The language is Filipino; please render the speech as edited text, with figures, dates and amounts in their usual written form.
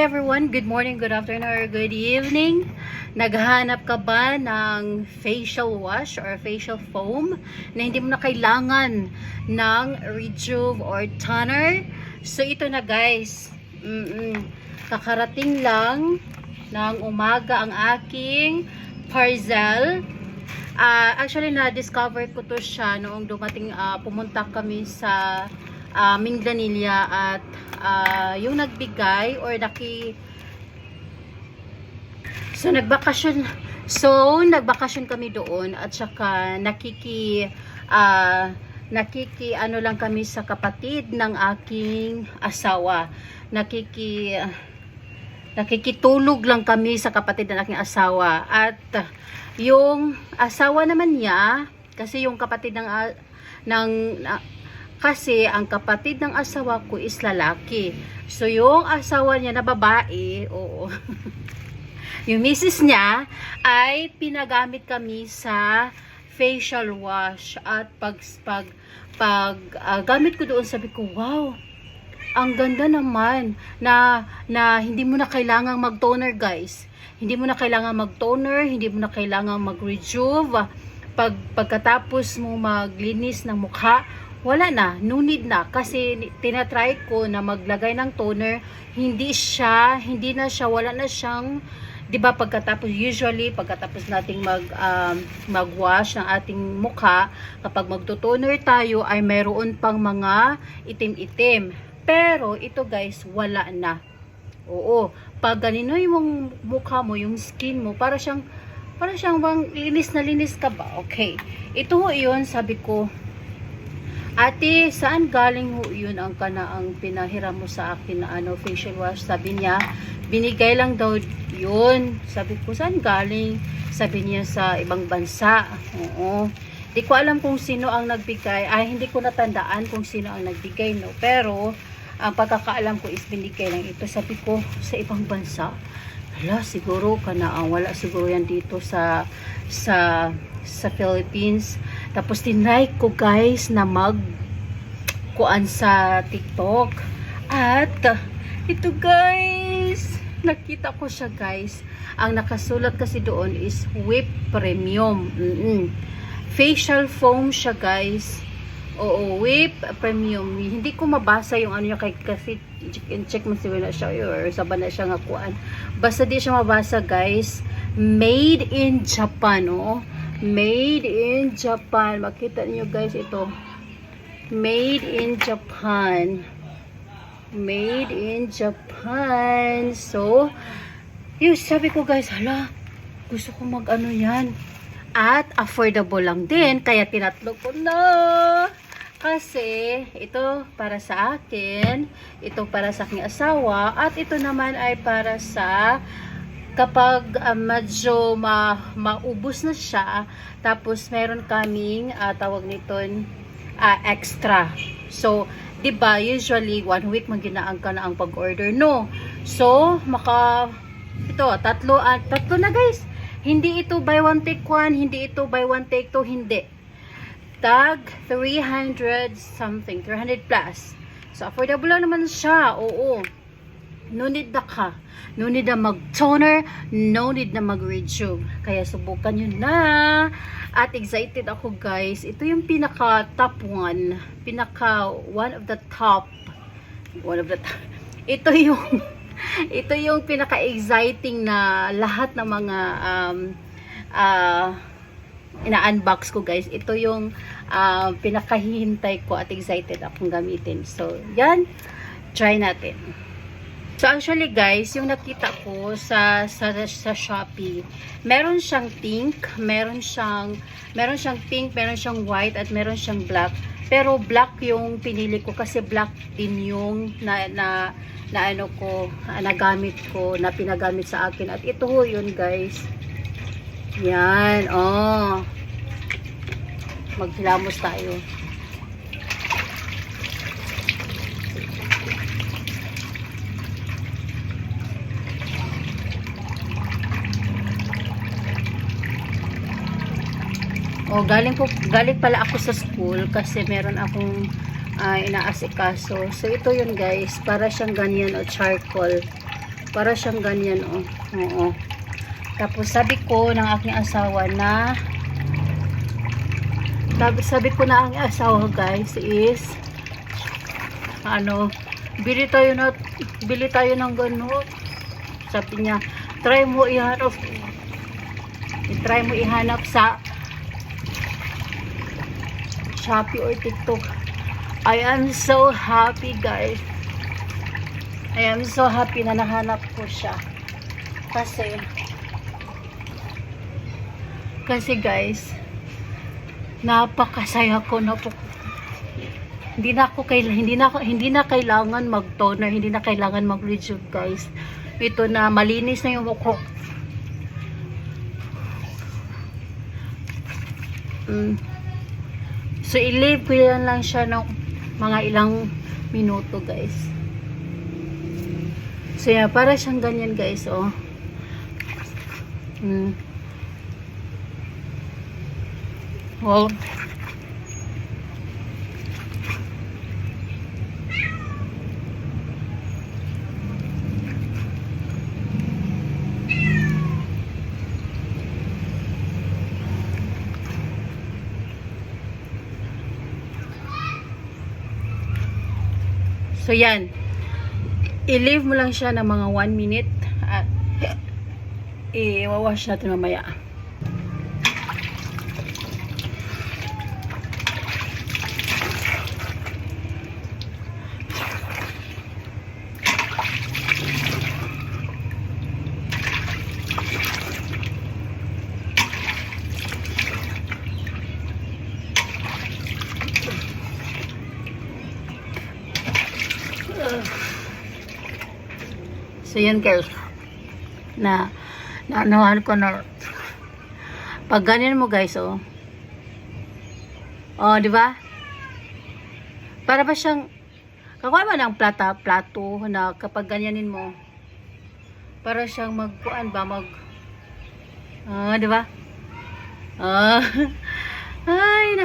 everyone, good morning, good afternoon, or good evening. Naghahanap ka ba ng facial wash or facial foam na hindi mo na kailangan ng rejuve or toner? So ito na guys, kakarating lang ng umaga ang aking Parzel. Actually na-discover ko to siya noong dumating, pumunta kami sa Minglanilla at yung nagbigay or nagbakasyon kami doon at saka ano lang kami sa kapatid ng aking asawa. Nakikitulog lang kami sa kapatid ng aking asawa at yung asawa naman niya, kasi yung kapatid kasi ang kapatid ng asawa ko is lalaki. So, yung asawa niya na babae, oo. Yung misis niya ay pinagamit kami sa facial wash. At gamit ko doon, sabi ko, wow, ang ganda naman na hindi mo na kailangang mag-toner, guys. Hindi mo na kailangang mag-toner, hindi mo na kailangang mag-rejuve. Pagkatapos mo maglinis ng mukha, wala na, no need na, kasi tinatry ko na maglagay ng toner, wala na siyang, 'di ba, usually pagkatapos nating magwash ng ating mukha, kapag magto-toner tayo ay mayroon pang mga itim-itim. Pero ito guys, wala na. Oo, pag ganino yung mukha mo, yung skin mo, para siyang bang linis na linis ka ba? Okay. Ito ho 'yun, sabi ko, ate, saan galing ho yun ang pinahiram mo sa akin na facial wash? Sabi niya, binigay lang daw yun. Sabi ko, saan galing? Sabi niya, sa ibang bansa. Oo. Di ko alam kung sino ang nagbigay. Hindi ko natandaan kung sino ang nagbigay, no? Pero, ang pagkakaalam ko is binigay lang ito. Sabi ko, sa ibang bansa? Hala, siguro wala siguro yan dito sa Philippines. Tapos tinry ko guys na kuan sa TikTok. At ito guys, nakita ko siya guys. Ang nakasulat kasi doon is Whip Premium. Facial foam siya guys. Oo, Whip Premium. Hindi ko mabasa yung niya kasi check mo siya siya or saban na siya nga kuan. Basta di siya mabasa guys. Made in Japan, oh. Made in Japan. Makita niyo guys ito. Made in Japan. Made in Japan. So, yung sabi ko guys, hala, gusto ko yan. At affordable lang din. Kaya tinatlo ko na. Kasi, ito para sa akin. Ito para sa aking asawa. At ito naman ay para sa kapag medyo maubos na siya, tapos meron kaming tawag niton extra. So, 'di ba, usually 1 week maginaang ka na ang pag-order, no? So, tatlo na guys. Hindi ito buy one take one, hindi ito buy one take two, hindi. Tag 300 something, 300 plus. So, affordable lang naman siya. Oo. No need na mag-toner, no need na mag-rejuve. Kaya subukan nyo na. At excited ako guys. Ito yung pinaka top one. One of the top. Ito yung pinaka-exciting na lahat ng mga ina-unbox ko guys. Ito yung pinakahihintay ko at excited akong gamitin. So, yan. Try natin. So actually guys, yung nakita ko sa Shopee, meron siyang pink, meron siyang pink, meron siyang white at meron siyang black. Pero black yung pinili ko kasi black din yung nagamit ko, na pinagamit sa akin. At ito ho yun guys. Yan, oh. Maghilamos tayo. Galing pala ako sa school kasi meron akong inaasikaso. So ito yun guys, para siyang ganyan o charcoal. Para siyang ganyan, oh. Oo. Tapos sabi ko ng aking asawa na sabi ko na ang asawa guys is ano, bili tayo ng ganun. Sabi niya, try mo ihanap sa Shopee or TikTok. I am so happy guys. I am so happy na nahanap ko siya. Kasi guys, napakasaya ko na po. Hindi na kailangan mag-toner, hindi na kailangan mag-rejuve guys. Ito na, malinis na yung mukha. So i-leave ko yan lang siya ng mga ilang minuto guys. So yeah, para siyang ganyan guys, oh. Wow. So yan, i-leave mo lang siya ng mga 1 minute at i-wawash natin mamaya. So yan guys, naanahan ko na pag ganyan mo guys, oh, di ba? Para ba siyang kakuha ba ng plato na kapag ganyanin mo, para siyang magkuan ba di ba? Ay